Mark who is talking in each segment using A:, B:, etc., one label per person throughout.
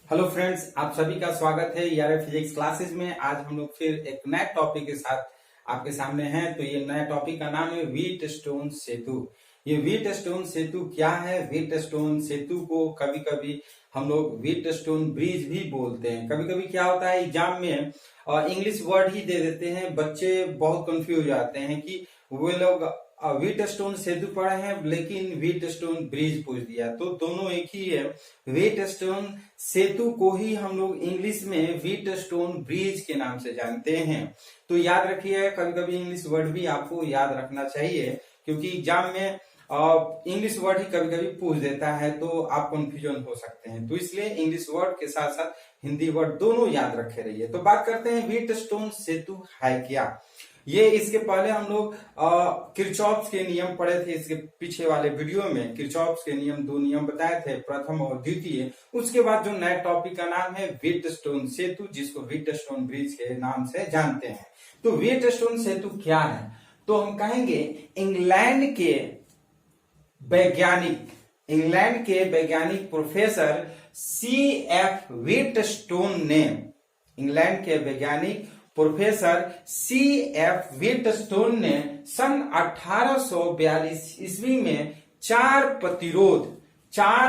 A: Hello friends, आप सभी का स्वागत है ईआरएफ फिजिक्स क्लासेस में। आज हम लोग फिर एक नए टॉपिक के साथ आपके सामने हैं। तो ये नया टॉपिक का नाम है व्हीटस्टोन सेतु। ये व्हीटस्टोन सेतु क्या है? व्हीटस्टोन सेतु को कभी कभी हम लोग व्हीटस्टोन ब्रिज भी बोलते हैं। कभी कभी क्या होता है, एग्जाम में इंग्लिश वर्ड ही दे देते हैं, बच्चे बहुत कंफ्यूज हो जाते हैं कि वे लोग व्हीटस्टोन सेतु पढ़े हैं लेकिन व्हीटस्टोन ब्रिज पूछ दिया। तो दोनों एक ही है। व्हीटस्टोन सेतु को ही हम लोग इंग्लिश में व्हीटस्टोन ब्रिज के नाम से जानते हैं। तो याद रखिए, कभी कभी इंग्लिश वर्ड भी आपको याद रखना चाहिए, क्योंकि एग्जाम में इंग्लिश वर्ड ही कभी कभी पूछ देता है तो आप कंफ्यूजन हो सकते हैं। तो इसलिए इंग्लिश वर्ड के साथ साथ हिंदी वर्ड दोनों याद रखे रहिए। तो बात करते हैं व्हीटस्टोन सेतु है क्या। ये इसके पहले हम लोग किरचॉफ्स के नियम पढ़े थे। इसके पीछे वाले वीडियो में किरचॉफ्स के नियम, दो नियम बताए थे, प्रथम और द्वितीय। उसके बाद जो नए टॉपिक का नाम है व्हीटस्टोन सेतु, जिसको व्हीटस्टोन ब्रिज के नाम से जानते हैं। तो व्हीटस्टोन सेतु क्या है? तो हम कहेंगे इंग्लैंड के वैज्ञानिक प्रोफेसर C.F. व्हीटस्टोन ने, इंग्लैंड के वैज्ञानिक प्रोफेसर C.F. व्हीटस्टोन ने सन 1842 ईस्वी में चार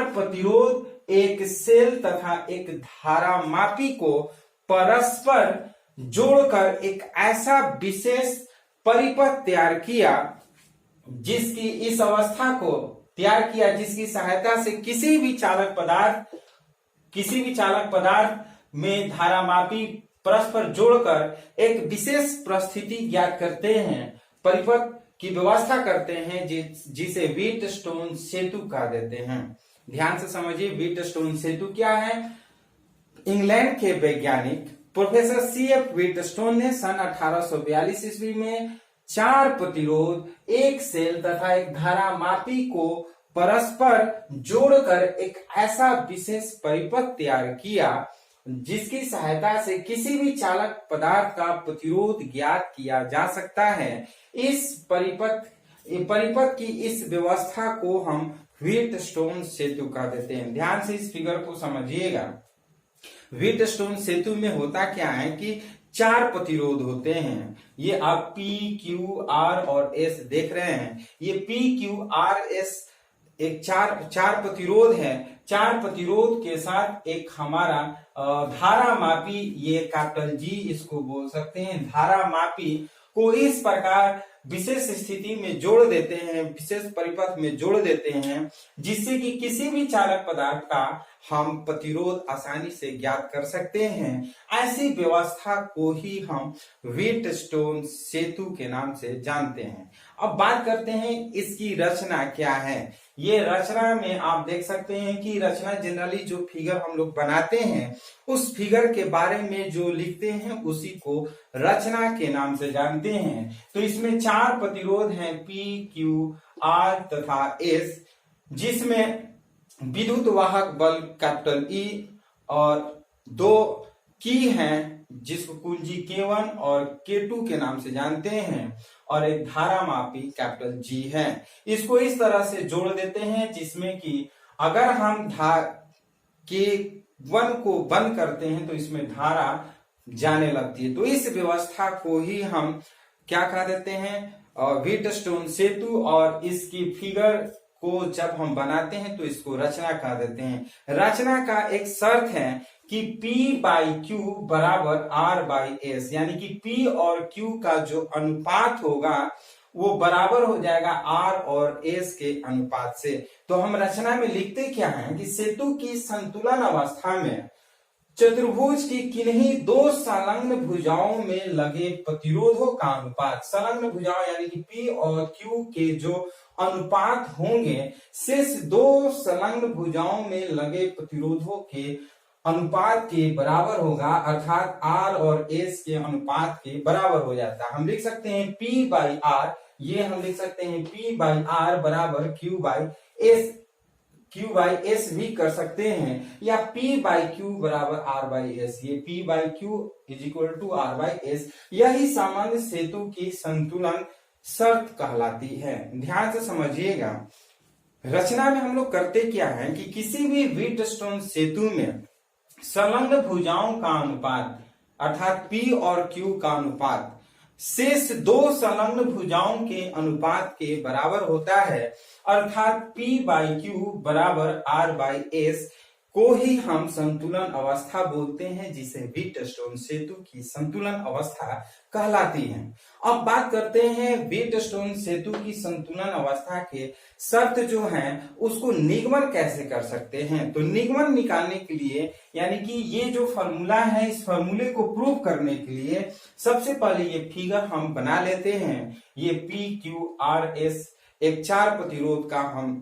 A: प्रतिरोध एक सेल तथा एक धारामापी को परस्पर जोड़कर एक ऐसा विशेष परिपथ तैयार किया, जिसकी सहायता से किसी भी चालक पदार्थ में धारामापी परस्पर जोड़कर एक विशेष परिस्थिति ज्ञात करते हैं, परिपथ की व्यवस्था करते हैं, जिसे व्हीटस्टोन सेतु कह देते हैं। ध्यान से समझिए, व्हीटस्टोन सेतु क्या है। इंग्लैंड के वैज्ञानिक प्रोफेसर C.F. व्हीटस्टोन ने सन 1842 ईस्वी में चार प्रतिरोध, एक सेल तथा एक धारामापी को परस्पर जोड़कर एक ऐसा विशेष परिपथ तैयार किया, जिसकी सहायता से किसी भी चालक पदार्थ का प्रतिरोध ज्ञात किया जा सकता है। इस परिपथ की इस व्यवस्था को हम व्हीटस्टोन सेतु कह देते हैं। ध्यान से इस फिगर को समझिएगा। व्हीटस्टोन सेतु में होता क्या है कि चार प्रतिरोध होते हैं। ये आप P, Q, R और S देख रहे हैं। ये P, Q, R, S एक चार प्रतिरोध है। चार प्रतिरोध के साथ एक हमारा धारामापी, ये कैपिटल G इसको बोल सकते हैं, धारामापी को इस प्रकार विशेष स्थिति में जोड़ देते हैं, विशेष परिपथ में जोड़ देते हैं, जिससे कि किसी भी चालक पदार्थ का हम प्रतिरोध आसानी से ज्ञात कर सकते हैं। ऐसी व्यवस्था को ही हम व्हीटस्टोन सेतु के नाम से जानते हैं। अब बात करते हैं इसकी रचना क्या है। ये रचना में आप देख सकते हैं कि रचना जनरली जो फिगर हम लोग बनाते हैं, उस फिगर के बारे में जो लिखते हैं उसी को रचना के नाम से जानते हैं। तो इसमें चार प्रतिरोध हैं P, Q, R तथा S, जिसमें विद्युत वाहक बल कैपिटल E और दो की हैं, जिसको कुंजी K1 और K2 के नाम से जानते हैं, और एक धारामापी कैपिटल G है। इसको इस तरह से जोड़ देते हैं जिसमें कि अगर हम K1 को बंद करते हैं तो इसमें धारा जाने लगती है। तो इस व्यवस्था को ही हम क्या कह देते हैं? व्हीटस्टोन सेतु। और इसकी फिगर को जब हम बनाते हैं तो इसको रचना कह देते हैं। रचना का एक शर्त है कि P/Q बराबर R/S, यानी कि P और Q का जो अनुपात होगा वो बराबर हो जाएगा R और S के अनुपात से। तो हम रचना में लिखते क्या है कि सेतु की संतुलन अवस्था में चतुर्भुज की किन्हीं दो संलग्न भुजाओं में लगे प्रतिरोधों का अनुपात, संलग्न भुजाओं यानी कि P और Q के जो अनुपात होंगे, शेष दो संलग्न भुजाओं में लगे प्रतिरोधों के अनुपात के बराबर होगा, अर्थात R और S के अनुपात के बराबर हो जाता है। हम लिख सकते हैं P/R, ये हम लिख सकते हैं P/R बराबर Q/S भी कर सकते हैं, या P/Q बराबर R/S, ये P/Q = R/S। यही सामान्य सेतु की संतुलन शर्त कहलाती है। ध्यान से समझिएगा। रचना में हम लोग करते क्या है कि किसी भी व्हीटस्टोन सेतु में संलग्न भुजाओं का अनुपात अर्थात P और Q का अनुपात शेष दो संलग्न भुजाओं के अनुपात के बराबर होता है, अर्थात P बाई Q बराबर R बाई S को ही हम संतुलन अवस्था बोलते हैं, जिसे व्हीटस्टोन सेतु की संतुलन अवस्था कहलाती है। अब बात करते हैं व्हीटस्टोन सेतु की संतुलन अवस्था के शर्त जो हैं उसको निगमन कैसे कर सकते हैं। तो निगमन निकालने के लिए यानी कि ये जो फॉर्मूला है, इस फॉर्मूले को प्रूव करने के लिए सबसे पहले ये फिगर हम बना लेते हैं। ये पी क्यू आर एस एक चार प्रतिरोध का हम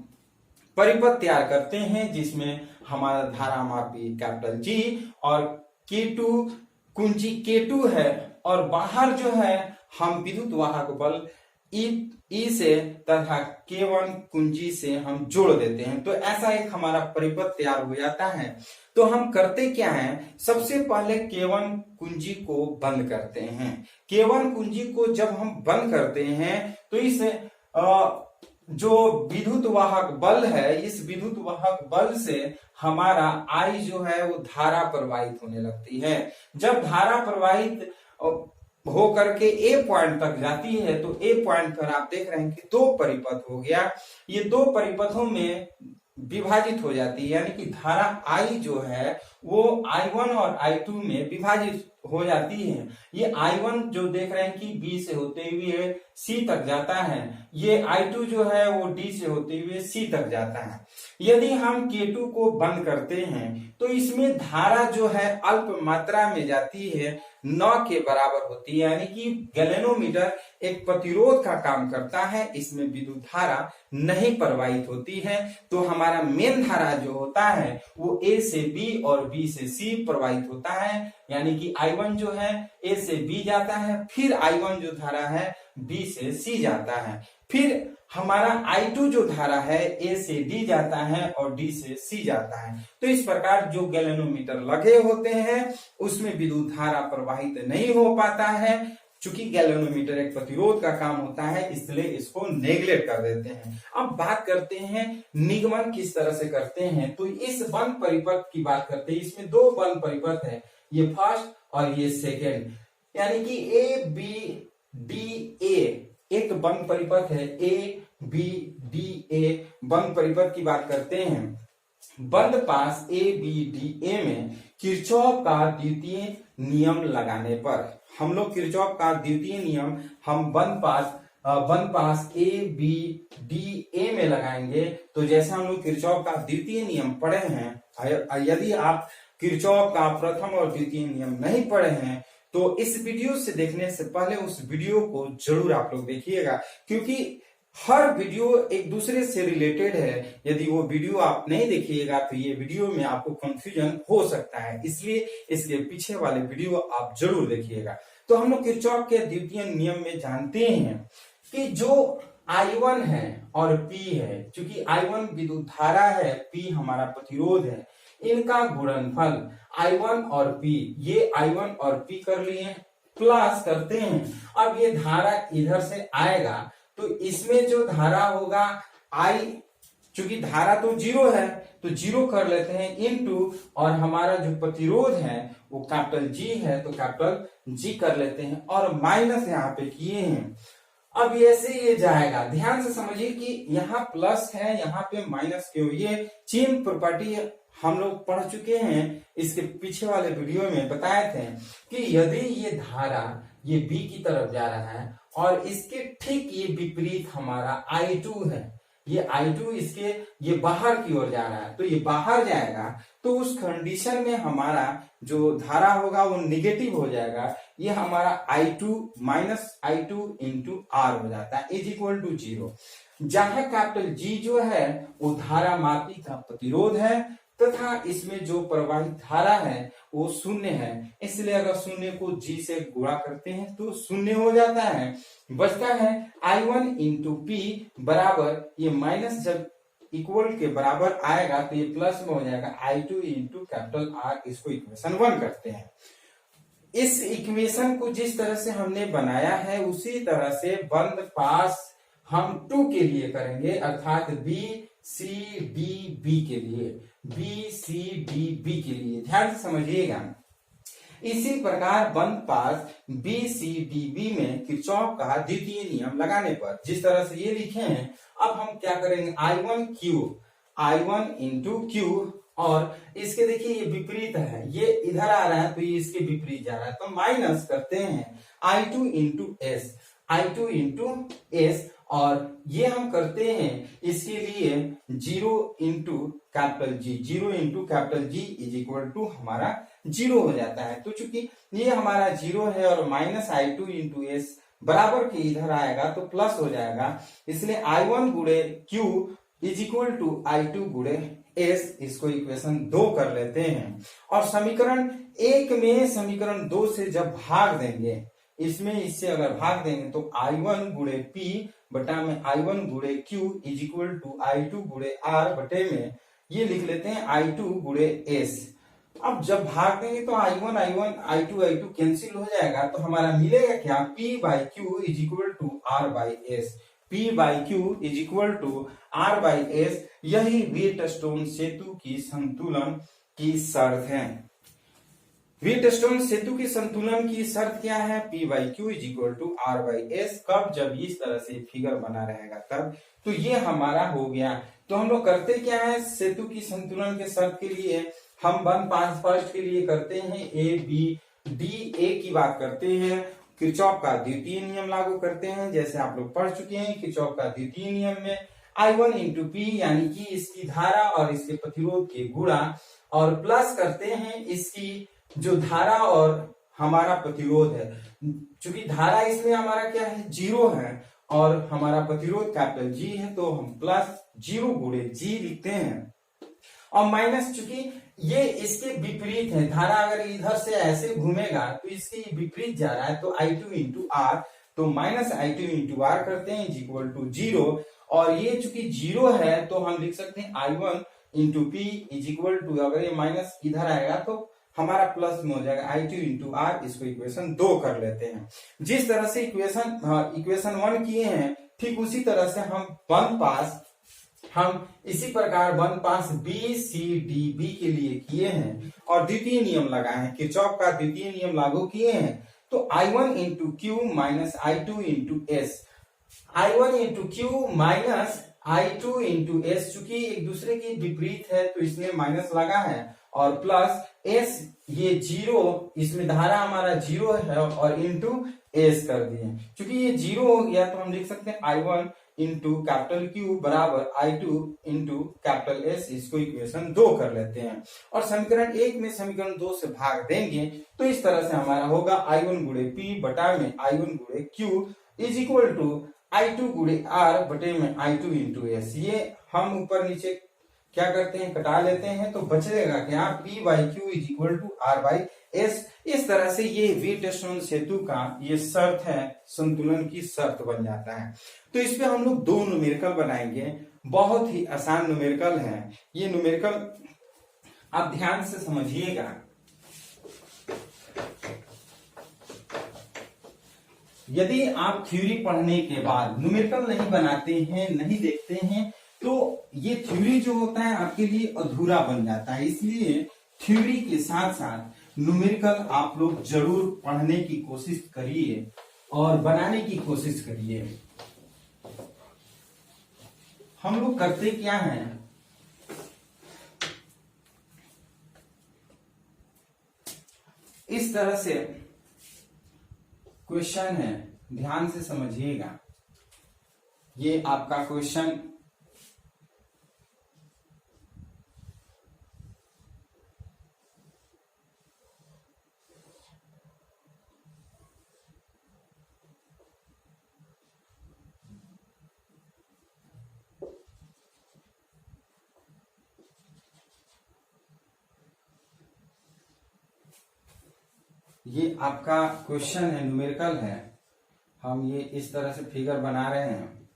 A: परिपथ तैयार करते हैं, जिसमें हमारा धारा मापी कैपिटल जी और K2 कुंजी K2 है, और बाहर जो है हम विद्युत वाहक बल E से तथा K1 कुंजी से हम जोड़ देते हैं। तो ऐसा एक हमारा परिपथ तैयार हो जाता है। तो हम करते क्या है, सबसे पहले K1 कुंजी को बंद करते हैं। K1 कुंजी को जब हम बंद करते हैं तो इस जो विद्युत वाहक बल है, इस विद्युत वाहक बल से हमारा I जो है वो धारा प्रवाहित होने लगती है। जब धारा प्रवाहित हो करके ए पॉइंट तक जाती है तो ए पॉइंट पर आप देख रहे हैं कि दो परिपथ हो गया, ये दो परिपथों में विभाजित हो जाती है, यानी कि धारा I जो है वो I1 और I2 में विभाजित हो जाती है। ये I1 जो देख रहे हैं कि B से होते हुए C तक जाता है, ये I2 जो है वो D से होते हुए C तक जाता है। यदि हम K2 को बंद करते हैं तो इसमें धारा जो है अल्प मात्रा में जाती है, 9 के बराबर होती है, यानी कि गैलेनोमीटर एक प्रतिरोध का काम करता है, इसमें विद्युत धारा नहीं प्रवाहित होती है। तो हमारा मेन धारा जो होता है वो A से B और B से C प्रवाहित होता है, यानी कि I1 जो है A से B जाता है, फिर I1 जो धारा है B से C जाता है, फिर हमारा I2 जो धारा है A से D जाता है और D से C जाता है। तो इस प्रकार जो गैलेनोमीटर लगे होते हैं उसमें विद्युत धारा प्रवाहित नहीं हो पाता है। चूंकि गैलेनोमीटर एक प्रतिरोध का काम होता है, इसलिए इसको नेग्लेक्ट कर देते हैं। अब बात करते हैं निगमन किस तरह से करते हैं। तो इस बंद परिपथ की बात करते हैं। इसमें दो बंद परिपथ है, ये फर्स्ट और ये सेकेंड, यानी कि ए बी डी ए एक बंद परिपथ है। ए बी डी ए बंद परिपथ की बात करते हैं। बंद पास ए बी डी ए में किरचॉफ का द्वितीय नियम लगाने पर, हम लोग किरचॉफ का द्वितीय नियम हम बंद पास ए बी डी ए में लगाएंगे। तो जैसे हम लोग किरचॉफ का द्वितीय नियम पढ़े हैं, यदि आप किरचॉफ का प्रथम और द्वितीय नियम नहीं पढ़े हैं तो इस वीडियो से देखने से पहले उस वीडियो को जरूर आप लोग देखिएगा, क्योंकि हर वीडियो एक दूसरे से रिलेटेड है। यदि वो वीडियो आप नहीं देखिएगा तो ये वीडियो में आपको कंफ्यूजन हो सकता है, इसलिए इसके पीछे वाले वीडियो आप जरूर देखिएगा। तो हम लोग किरचॉफ के द्वितीय नियम में जानते हैं कि जो I1 है और P है, क्योंकि I1 विद्युत धारा है, P हमारा प्रतिरोध है, इनका गुणनफल I1 और P, ये I1 और P कर लिए, प्लस करते हैं। अब ये धारा इधर से आएगा तो इसमें जो धारा होगा I, चूंकि धारा तो जीरो है तो जीरो कर लेते हैं, इनटू, और हमारा जो प्रतिरोध है वो कैपिटल G है तो कैपिटल G कर लेते हैं, और माइनस यहाँ पे किए हैं। अब ऐसे ये जाएगा, ध्यान से समझिए कि यहाँ प्लस है यहाँ पे माइनस क्यों, ये चेन प्रॉपर्टी हम लोग पढ़ चुके हैं, इसके पीछे वाले वीडियो में बताए थे कि यदि ये धारा ये B की तरफ जा रहा है और इसके ठीक ये विपरीत हमारा I2 है, ये I2 इसके ये बाहर की ओर जा रहा है, तो ये बाहर जाएगा तो उस कंडीशन में हमारा जो धारा होगा वो निगेटिव हो जाएगा। ये हमारा I2 minus I2 into R हो जाता है इज इक्वल टू 0, जहां कैपिटल G जो है वो धारा मापी का प्रतिरोध है तथा इसमें जो प्रवाहित धारा है वो शून्य है, इसलिए अगर शून्य को G से गुणा करते हैं तो शून्य हो जाता है। बचता है I1 इंटू P बराबर, ये माइनस जब इक्वल के बराबर आएगा तो ये प्लस में हो जाएगा I2 इंटू कैपिटल R, इसको इक्वेशन 1 करते हैं। इस इक्वेशन को जिस तरह से हमने बनाया है उसी तरह से बंद पास हम 2 के लिए करेंगे, अर्थात B C D B के लिए। बी सी डी बी के लिए। ध्यान से समझिएगा। इसी प्रकार बंद पास बी सी डी बी में किरचॉफ का द्वितीय नियम लगाने पर जिस तरह से ये लिखे हैं, अब हम क्या करेंगे, I1 इंटू क्यू, और इसके देखिए ये विपरीत है, ये इधर आ रहा है तो ये इसके विपरीत जा रहा है, तो माइनस करते हैं I2 इंटू एस, और ये हम करते हैं इसके लिए 0 into capital G is equal to हमारा 0 हो जाता है। तो चूंकि ये हमारा 0 है और माइनस I2 इंटू एस बराबर के इधर आएगा तो प्लस हो जाएगा, इसलिए I1 गुणे Q is equal to I2 गुणे एस। इसको इक्वेशन 2 कर लेते हैं, और समीकरण 1 में समीकरण 2 से जब भाग देंगे, इसमें इससे अगर भाग देंगे तो I1 गुणे P बटा में I1 गुणे Q is equal to I2 गुणे R बटे में ये लिख लेते हैं I2 गुणे S। अब जब भाग देंगे तो I1 I2 कैंसिल हो जाएगा, तो हमारा मिलेगा क्या, P by Q is equal to R by S। P by Q is equal to R by S। यही व्हीटस्टोन सेतु की संतुलन की शर्त है। व्हीटस्टोन सेतु की संतुलन की शर्त क्या है, P by Q is equal to R by S। कब, जब इस तरह से फिगर बना रहेगा तब। तो ये हमारा हो गया। तो हम लोग करते क्या है, सेतु की संतुलन के शर्त के लिए हम 1 5 फर्स्ट के लिए करते हैं ए बी डी। ए की बात करते हैं, किरचॉफ का द्वितीय नियम लागू करते हैं, जैसे आप लोग पढ़ चुके हैं। किरचॉफ का द्वितीय नियम में I1 इंटू पी यानी कि इसकी धारा और इसके प्रतिरोध के गुणा, और प्लस करते हैं इसकी जो धारा और हमारा प्रतिरोध है। चूंकि धारा इसमें हमारा क्या है, 0 है, और हमारा प्रतिरोध कैपिटल जी है, तो हम प्लस 0 गुणे जी लिखते हैं, और माइनस चूंकि ये इसके विपरीत है, धारा अगर इधर से ऐसे घूमेगा तो इसके विपरीत जा रहा है, तो I2 इंटू आर, तो माइनस I2 इंटू आर करते हैं इज इक्वल टू 0, और ये चूंकि 0 है तो हम लिख सकते हैं I1 into P is equal to, अगर ये माइनस इधर आएगा तो हमारा प्लस में हो जाएगा I2 इंटू आर। इसको इक्वेशन 2 कर लेते हैं। जिस तरह से इक्वेशन 1 किए हैं, ठीक उसी तरह से हम इसी प्रकार 1 पास बी सी डी बी के लिए किए हैं, और द्वितीय नियम लगाए हैं, किरचॉफ का द्वितीय नियम लागू किए हैं। तो I1 into Q minus I2 into S, I1 into Q minus I2 into S, चूंकि एक दूसरे के विपरीत है तो इसमें माइनस लगा है, और प्लस एस, ये 0, इसमें धारा हमारा 0 है, और इंटू एस कर दिए। चूंकि ये 0 हो गया तो हम लिख सकते हैं I1 इंटू कैपिटल क्यू बराबर I2 इंटू कैपिटल एस। इसको इक्वेशन 2 कर लेते हैं, और समीकरण 1 में समीकरण 2 से भाग देंगे तो इस तरह से हमारा होगा I1 गुणे पी बटा में I1 गुणे Q is equal to I2 गुणे आर बटे में I2 इंटू एस। ये हम ऊपर नीचे क्या करते हैं, कटा लेते हैं, तो बचेगा क्या, P by Q is equal to R by S। इस तरह से ये व्हीटस्टोन सेतु का ये शर्त है, संतुलन की शर्त बन जाता है। तो इस पे हम लोग 2 न्यूमेरिकल बनाएंगे, बहुत ही आसान न्यूमेरिकल है। ये न्यूमेरिकल आप ध्यान से समझिएगा। यदि आप थ्योरी पढ़ने के बाद न्यूमेरिकल नहीं बनाते हैं, नहीं देखते हैं, तो ये थ्योरी जो होता है आपके लिए अधूरा बन जाता है। इसलिए थ्योरी के साथ साथ न्यूमेरिकल आप लोग जरूर पढ़ने की कोशिश करिए और बनाने की कोशिश करिए। हम लोग करते क्या हैं, इस तरह से क्वेश्चन है, ध्यान से समझिएगा। ये आपका क्वेश्चन ये आपका क्वेश्चन है, न्यूमेरिकल है। हम ये इस तरह से फिगर बना रहे हैं।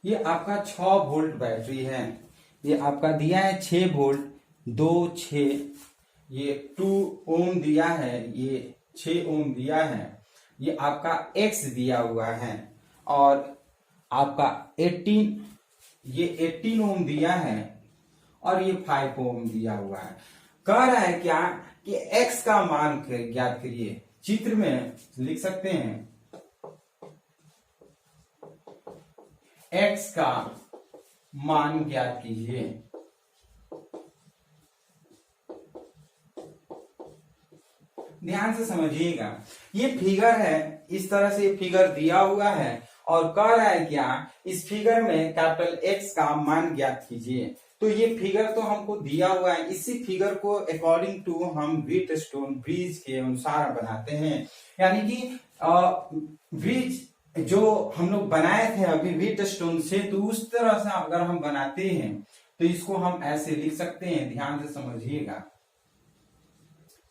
A: ये आपका 6 वोल्ट बैटरी है। ये आपका दिया है 6 वोल्ट 2 6, ये 2 ओम दिया है, ये 6 ओम दिया है। ये आपका X दिया हुआ है, और आपका 18 ये 18 ओम दिया है और ये 5 ओम दिया हुआ है। कह रहा है क्या कि x का मान ज्ञात करिए। चित्र में लिख सकते हैं x का मान ज्ञात कीजिए। ध्यान से समझिएगा, ये फिगर है, इस तरह से ये फिगर दिया हुआ है और कह रहा है क्या, इस फिगर में कैपिटल X का मान ज्ञात कीजिए। तो ये फिगर तो हमको दिया हुआ है, इसी फिगर को अकॉर्डिंग टू हम व्हीटस्टोन ब्रिज के अनुसार बनाते हैं। यानी कि ब्रिज जो हम लोग बनाए थे अभी व्हीटस्टोन से, तो उस तरह से अगर हम बनाते हैं तो इसको हम ऐसे लिख सकते हैं। ध्यान से समझिएगा,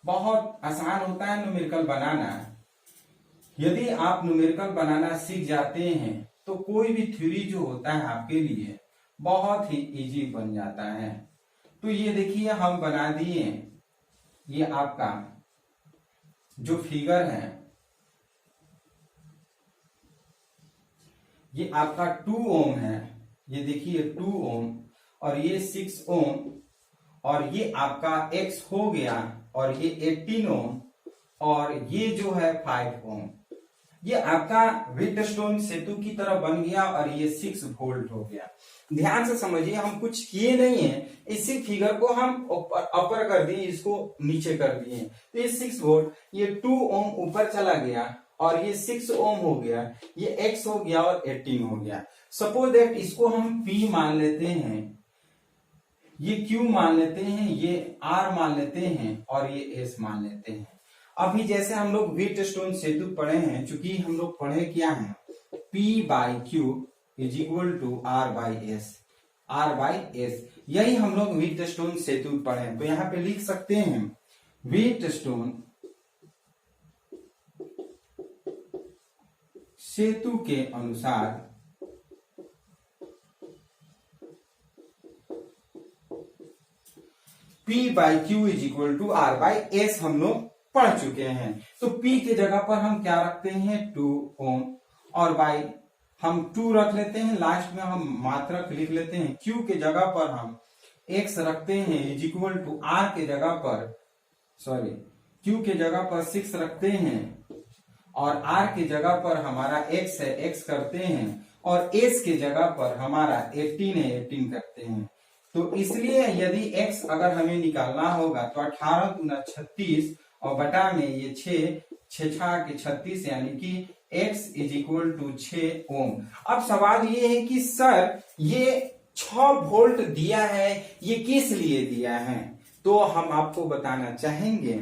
A: बहुत आसान होता है न्यूमेरिकल बनाना। यदि आप न्यूमेरिकल बनाना सीख जाते हैं तो कोई भी थ्योरी जो होता है आपके लिए बहुत ही इजी बन जाता है। तो ये देखिए हम बना दिए, ये आपका जो फिगर है ये आपका 2 ओम है, ये देखिए 2 ओम और ये 6 ओम और ये आपका x हो गया और ये 18 ओम और ये जो है 5 ओम। ये आपका व्हीटस्टोन सेतु की तरह बन गया और ये 6 वोल्ट हो गया। ध्यान से समझिए, हम कुछ किए नहीं है, इसी फिगर को हम अपर कर दिए, इसको नीचे कर दिए। तो ये 6 वोल्ट, ये 2 ओम ऊपर चला गया और ये 6 ओम हो गया, ये x हो गया और 18 हो गया। सपोज दैट इसको हम P मान लेते हैं, ये Q मान लेते हैं, ये R मान लेते हैं और ये S मान लेते हैं। अभी जैसे हम लोग व्हीटस्टोन सेतु पढ़े हैं, चूंकि हम लोग पढ़े क्या है, P by Q is equal to R by S, R by S, यही हम लोग व्हीटस्टोन सेतु पढ़े हैं। तो यहाँ पे लिख सकते हैं व्हीटस्टोन सेतु के अनुसार P by Q is equal to R by S हम लोग पढ़ चुके हैं। तो P के जगह पर हम क्या रखते हैं 2 ओम और बाई हम 2 रख लेते हैं, लास्ट में हम मात्रक लिख लेते हैं। Q के जगह पर हम X रखते हैं इज इक्वल टू R के जगह पर, सॉरी Q के जगह पर 6 रखते हैं और R के जगह पर हमारा X है, X करते हैं और S के जगह पर हमारा 18 है, 18 करते हैं। तो इसलिए यदि x अगर हमें निकालना होगा तो 18 गुना 36 और बटा में ये 6 के 36 यानी कि x इज इक्वल टू 6 ओम। अब सवाल ये है कि सर ये 6 वोल्ट दिया है, ये किस लिए दिया है? तो हम आपको बताना चाहेंगे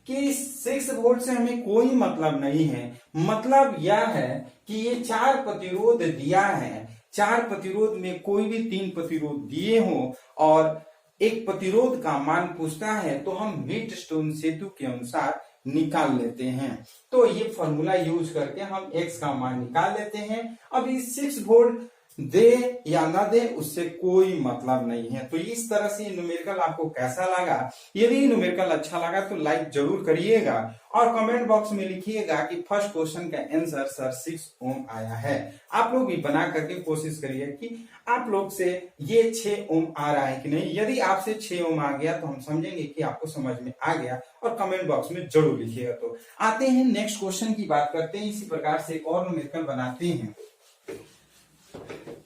A: कि 6 वोल्ट से हमें कोई मतलब नहीं है। मतलब यह है कि ये 4 प्रतिरोध दिया है, 4 प्रतिरोध में कोई भी 3 प्रतिरोध दिए हो और एक प्रतिरोध का मान पूछता है तो हम व्हीटस्टोन सेतु के अनुसार निकाल लेते हैं। तो ये फॉर्मूला यूज करके हम x का मान निकाल लेते हैं। अब इस 6 वोल्ट दे या ना दे उससे कोई मतलब नहीं है। तो इस तरह से न्यूमेरिकल आपको कैसा लगा? यदि न्यूमेरिकल अच्छा लगा तो लाइक जरूर करिएगा और कमेंट बॉक्स में लिखिएगा कि फर्स्ट क्वेश्चन का आंसर सर 6 ओम आया है। आप लोग भी बना करके कोशिश करिए कि आप लोग से ये 6 ओम आ रहा है कि नहीं। यदि आपसे 6 ओम आ गया तो हम समझेंगे कि आपको समझ में आ गया और कमेंट बॉक्स में जरूर लिखिएगा। तो आते हैं नेक्स्ट क्वेश्चन की बात करते हैं। इसी प्रकार से एक और न्यूमेरिकल बनाते हैं।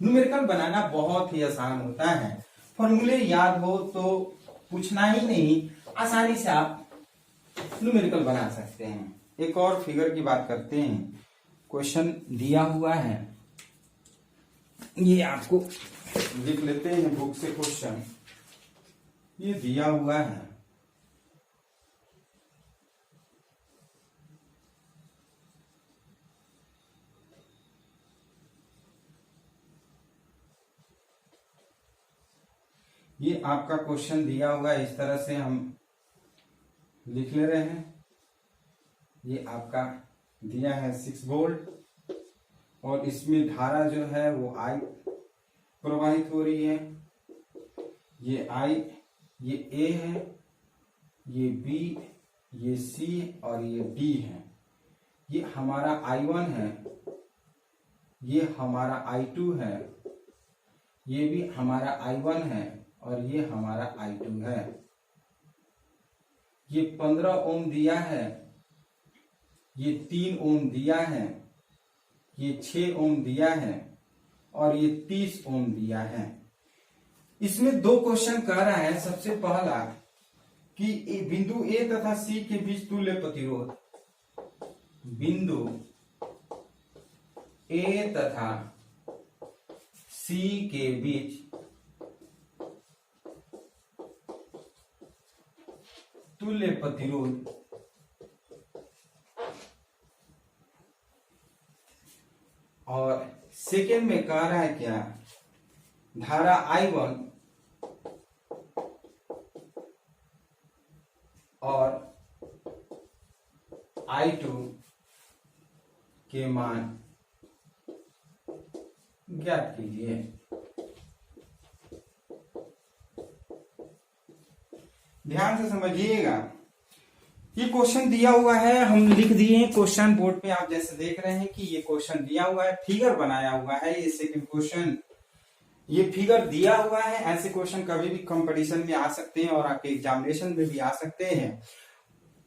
A: न्यूमेरिकल बनाना बहुत ही आसान होता है, फॉर्मूले याद हो तो पूछना ही नहीं, आसानी से आप न्यूमेरिकल बना सकते हैं। एक और फिगर की बात करते हैं। क्वेश्चन दिया हुआ है, ये आपको लिख लेते हैं बुक से। क्वेश्चन ये दिया हुआ है, ये आपका क्वेश्चन दिया हुआ है, इस तरह से हम लिख ले रहे हैं। ये आपका दिया है 6 वोल्ट और इसमें धारा जो है वो I प्रवाहित हो रही है। ये I, ये A है, ये B, ये C और ये D है। ये हमारा I1 है, ये हमारा I2 है ये भी हमारा I1 है और ये हमारा I2 है। ये 15 ओम दिया है, ये 3 ओम दिया है, ये 6 ओम दिया है और ये 30 ओम दिया है। इसमें दो क्वेश्चन कह रहा है। सबसे पहला कि बिंदु ए तथा सी के बीच तुल्य प्रतिरोध, बिंदु ए तथा सी के बीच तुल्य प्रतिरोध और सेकेंड में कह रहा है क्या, धारा I1 और I2 के मान ज्ञात कीजिए। ध्यान से समझिएगा, ये क्वेश्चन दिया हुआ है, हम लिख दिए हैं क्वेश्चन बोर्ड पे। आप जैसे देख रहे हैं कि ये क्वेश्चन दिया हुआ है, फिगर बनाया हुआ है। ये सेकंड क्वेश्चन, ये फिगर दिया हुआ है। ऐसे क्वेश्चन कभी भी कंपटीशन में आ सकते हैं और आपके एग्जामिनेशन में भी आ सकते हैं।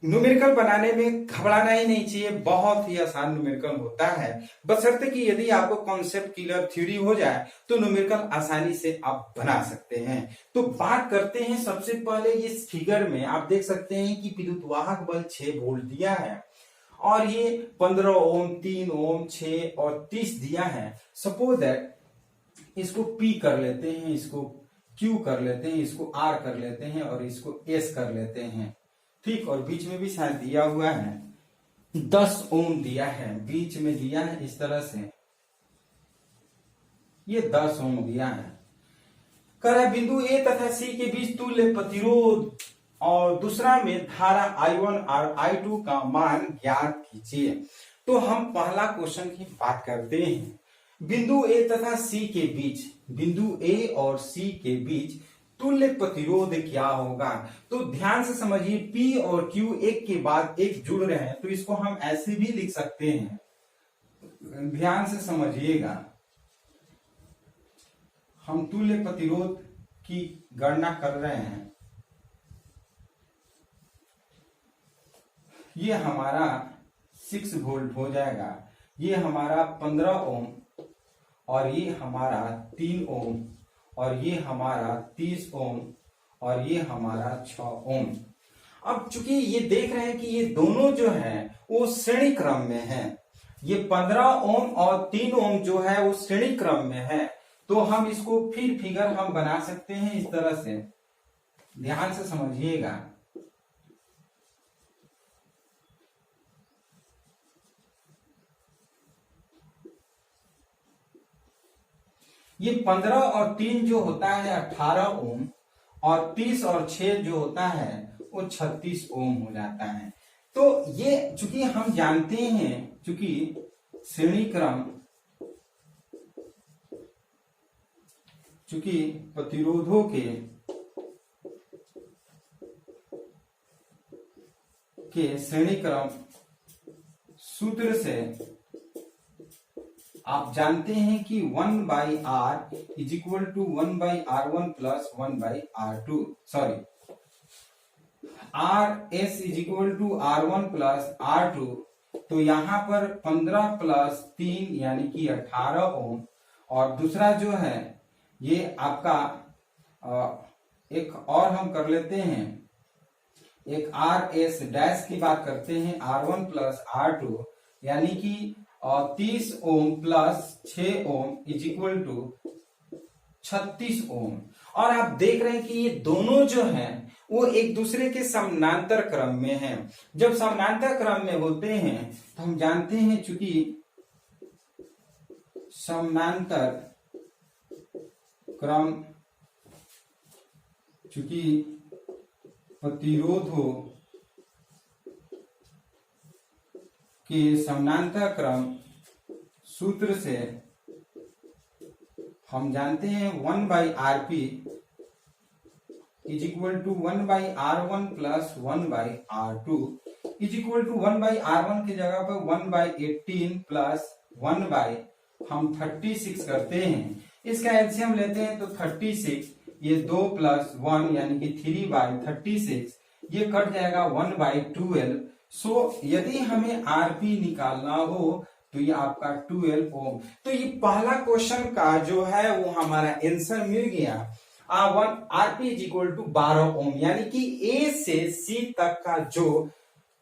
A: न्यूमेरिकल बनाने में घबराना ही नहीं चाहिए, बहुत ही आसान न्यूमेरिकल होता है, बशर्ते कि यदि आपको कॉन्सेप्ट क्लियर थ्योरी हो जाए तो न्यूमेरिकल आसानी से आप बना सकते हैं। तो बात करते हैं सबसे पहले इस फिगर में आप देख सकते हैं कि विद्युतवाहक बल 6 वोल्ट दिया है और ये 15 ओम, 3 ओम, 6 और 30 दिया है। सपोज दैट इसको P कर लेते हैं, इसको Q कर लेते हैं, इसको R कर लेते हैं और इसको S कर लेते हैं, ठीक। और बीच में भी शायद दिया हुआ है 10 ओम दिया है, बीच में दिया है इस तरह से, ये 10 ओम दिया है। कह रहा है बिंदु ए तथा सी के बीच तुल्य प्रतिरोध और दूसरा में धारा I1 और I2 का मान ज्ञात कीजिए। तो हम पहला क्वेश्चन की बात करते हैं। बिंदु ए तथा सी के बीच, बिंदु ए और सी के बीच तुल्य प्रतिरोध क्या होगा। तो ध्यान से समझिए, P और Q एक के बाद एक जुड़ रहे हैं, तो इसको हम ऐसे भी लिख सकते हैं। ध्यान से समझिएगा, हम तुल्य प्रतिरोध की गणना कर रहे हैं। ये हमारा 6 वोल्ट हो जाएगा, ये हमारा 15 ओम और ये हमारा 3 ओम और ये हमारा 30 ओम और ये हमारा 6 ओम। अब चूंकि ये देख रहे हैं कि ये दोनों जो है वो श्रेणी क्रम में है, ये 15 ओम और 3 ओम जो है वो श्रेणी क्रम में है, तो हम इसको फिर फिगर हम बना सकते हैं इस तरह से। ध्यान से समझिएगा, ये 15 और 3 जो होता है 18 ओम और 30 और 6 जो होता है वो 36 ओम हो जाता है। तो ये चूंकि हम जानते हैं, चूंकि श्रेणी क्रम, चूंकि प्रतिरोधों के श्रेणी क्रम सूत्र से आप जानते हैं कि 1/r is equal to 1/r1 plus 1/r2, sorry RS is equal to R1 plus R2। तो यहां पर 15 प्लस 3 यानी कि 18 ओम और दूसरा जो है ये आपका एक और हम कर लेते हैं, एक RS डैश की बात करते हैं, R1 प्लस R2 यानी कि 30 ohm plus 6 ohm is equal to 36 ohm. और आप देख रहे हैं कि ये दोनों जो हैं वो एक दूसरे के समानांतर क्रम में हैं। जब समानांतर क्रम में होते हैं तो हम जानते हैं, चूंकि समानांतर क्रम, चूंकि प्रतिरोधों के समानांतर क्रम सूत्र से हम जानते हैं 1/rp is equal to 1/r1 plus 1/r2 is equal to 1/r1 की जगह पर 1/18 प्लस 1/हम 36 करते हैं। इसका एलसीएम लेते हैं तो 36, ये 2 + 1 यानी कि 3/36, ये कट जाएगा 1/12। सो यदि हमें आरपी निकालना हो तो ये आपका 12 ओम। तो ये पहला क्वेश्चन का जो है वो हमारा आंसर मिल गया। आरपी इज इक्वल टू 12 ओम, यानी कि ए से सी तक का जो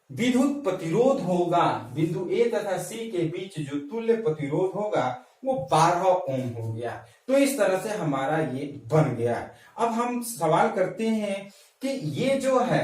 A: विद्युत प्रतिरोध होगा, बिंदु ए तथा सी के बीच जो तुल्य प्रतिरोध होगा वो 12 ओम हो गया। तो इस तरह से हमारा ये बन गया। अब हम सवाल करते हैं कि ये जो है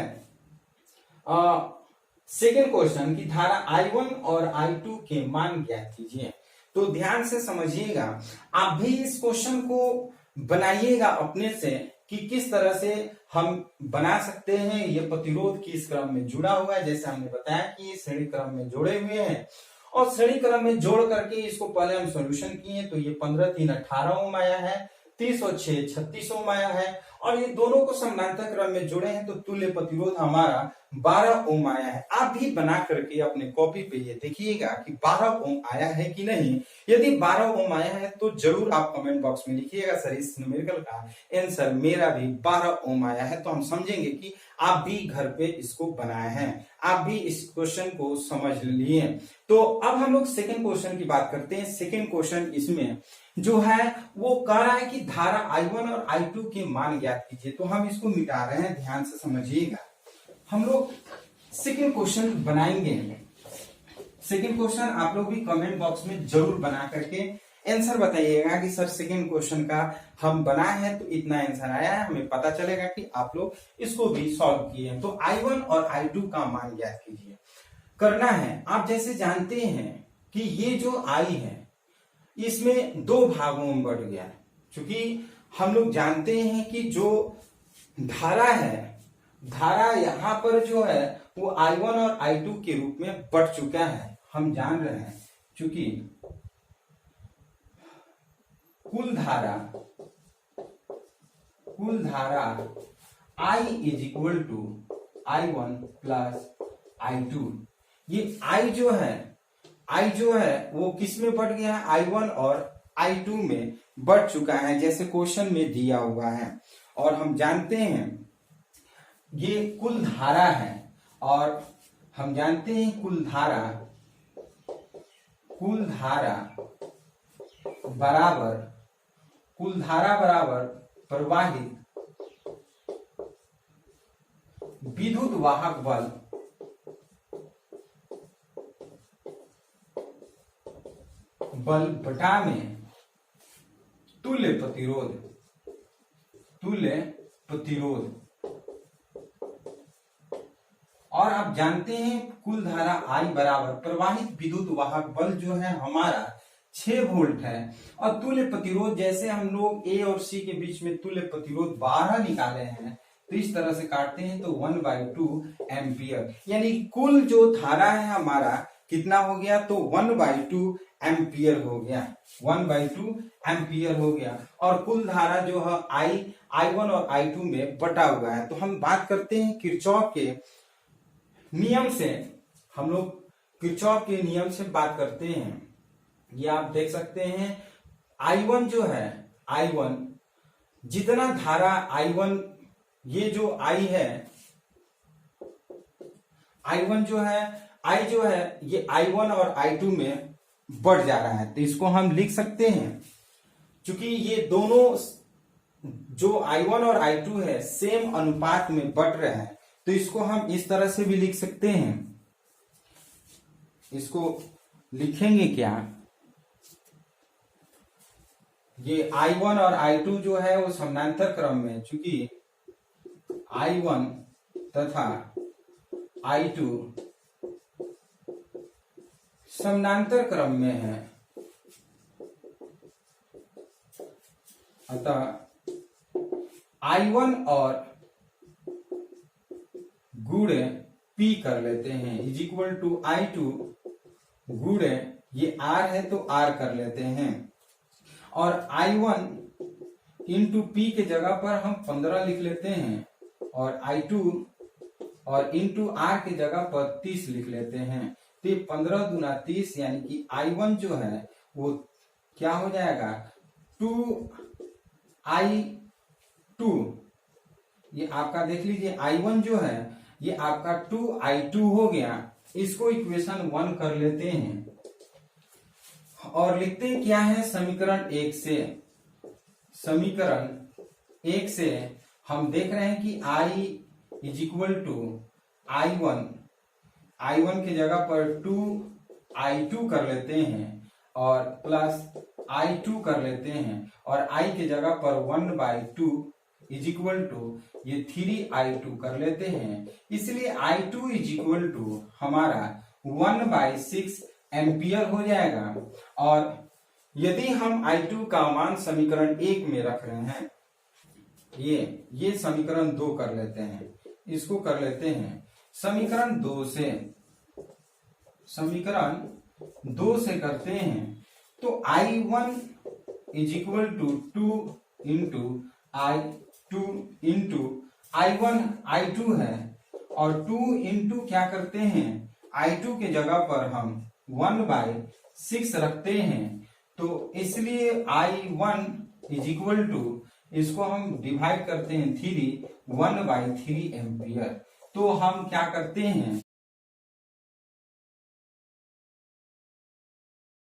A: सेकेंड क्वेश्चन की धारा I1 और I2 के मान ज्ञात कीजिए। तो ध्यान से समझिएगा, आप भी इस क्वेश्चन को बनाइएगा अपने से कि किस तरह से हम बना सकते हैं। ये प्रतिरोध किस क्रम में जुड़ा हुआ है, जैसे हमने बताया कि ये श्रेणी क्रम में जोड़े हुए हैं और श्रेणी क्रम में जोड़ करके इसको पहले हम सॉल्यूशन किए तो ये 15 3 18 ओम आया है, 30 और 6 36 ओम आया है और ये दोनों को समानांतर क्रम में जोड़े हैं तो तुल्य प्रतिरोध हमारा 12 ओम आया है। आप भी बना करके अपने कॉपी पे ये देखिएगा कि 12 ओम आया है कि नहीं। यदि 12 ओम आया है तो जरूर आप कमेंट बॉक्स में लिखिएगा सर इस न्यूमेरिकल का आंसर मेरा भी 12 ओम आया है। तो हम समझेंगे कि आप भी घर पे इसको बनाए हैं, आप भी इस क्वेश्चन को समझ लिए। तो अब हम लोग सेकेंड क्वेश्चन की बात करते हैं। सेकेंड क्वेश्चन इसमें जो है वो कह रहा है कि धारा I1 और I2 के मान ज्ञात कीजिए। तो हम इसको मिटा रहे हैं, ध्यान से समझिएगा। हम लोग सेकेंड क्वेश्चन बनाएंगे। सेकेंड क्वेश्चन आप लोग भी कमेंट बॉक्स में जरूर बना करके आंसर बताइएगा कि सर सेकेंड क्वेश्चन का हम बनाए हैं तो इतना आंसर आया है, हमें पता चलेगा कि आप लोग इसको भी सॉल्व किए। तो I1 और I2 का मान ज्ञात कीजिए। करना है, आप जैसे जानते हैं कि ये जो I है इसमें दो भागों में बढ़ गया, क्योंकि हम लोग जानते हैं कि जो धारा है, धारा यहाँ पर जो है वो I1 और I2 के रूप में बढ़ चुका है। हम जान रहे हैं क्योंकि कुल धारा I is equal to I1 plus I2। ये I जो है वो किस में बढ़ गया है, I1 और I2 में बढ़ चुका है जैसे क्वेश्चन में दिया हुआ है। और हम जानते हैं ये कुल धारा है और हम जानते हैं कुल धारा बराबर प्रवाहित विद्युत वाहक बल बटा में तुल्य प्रतिरोध। और आप जानते हैं कुल धारा I बराबर प्रवाहित विद्युत वाहक बल जो है हमारा 6 वोल्ट है और तुल्य प्रतिरोध जैसे हम लोग A और C के बीच में तुल्य प्रतिरोध 12 निकाले हैं तो इस तरह से काटते हैं तो 1/2 एम्पियर, यानी कुल जो धारा है हमारा कितना हो गया, तो 1/2 एम्पियर हो गया, 1/2 एम्पियर हो गया। और कुल धारा जो है I1 और I2 में बटा हुआ है। तो हम बात करते हैं किरचॉफ के नियम से, हम लोग किरचॉफ के नियम से बात करते हैं। ये आप देख सकते हैं I1 जो है, I1 जितना धारा I1, ये जो I है, I1 जो है, I जो है ये I1 और I2 में बढ़ जा रहा है। तो इसको हम लिख सकते हैं, क्योंकि ये दोनों जो I1 और I2 है सेम अनुपात में बढ़ रहे हैं, तो इसको हम इस तरह से भी लिख सकते हैं। इसको लिखेंगे क्या, ये I1 और I2 जो है वो समानांतर क्रम में, चूंकि I1 तथा I2 समानांतर क्रम में है, अतः I1 और गुणे P कर लेते हैं इज इक्वल टू I2 गुणे ये R है तो R कर लेते हैं, और I1 इंटू P के जगह पर हम 15 लिख लेते हैं और I2 और इंटू R के जगह पर 30 लिख लेते हैं। तो ये 15 दूना 30 यानी कि I1 जो है वो क्या हो जाएगा 2I2, ये आपका देख लीजिए I1 जो है ये आपका 2I2 हो गया। इसको इक्वेशन 1 कर लेते हैं और लिखते हैं क्या है समीकरण 1 से। समीकरण 1 से हम देख रहे हैं कि I is equal to I1 की जगह पर 2I2 कर लेते हैं और प्लस I2 कर लेते हैं और I की जगह पर 1/2 इज इक्वल टू ये 3I2 कर लेते हैं। इसलिए I2 इज इक्वल टू हमारा 1/6 एम्पियर हो जाएगा। और यदि हम I2 का मान समीकरण 1 में रख रहे हैं, ये समीकरण 2 कर लेते हैं, इसको कर लेते हैं समीकरण 2 से। समीकरण 2 से करते हैं तो I1 is equal to 2 into I2 into I2 है और 2 इंटू क्या करते हैं I2 के जगह पर हम 1/6 रखते हैं। तो इसलिए I1 इज इक्वल टू, इसको हम डिवाइड करते हैं 1/3 एम्पियर। तो हम क्या करते हैं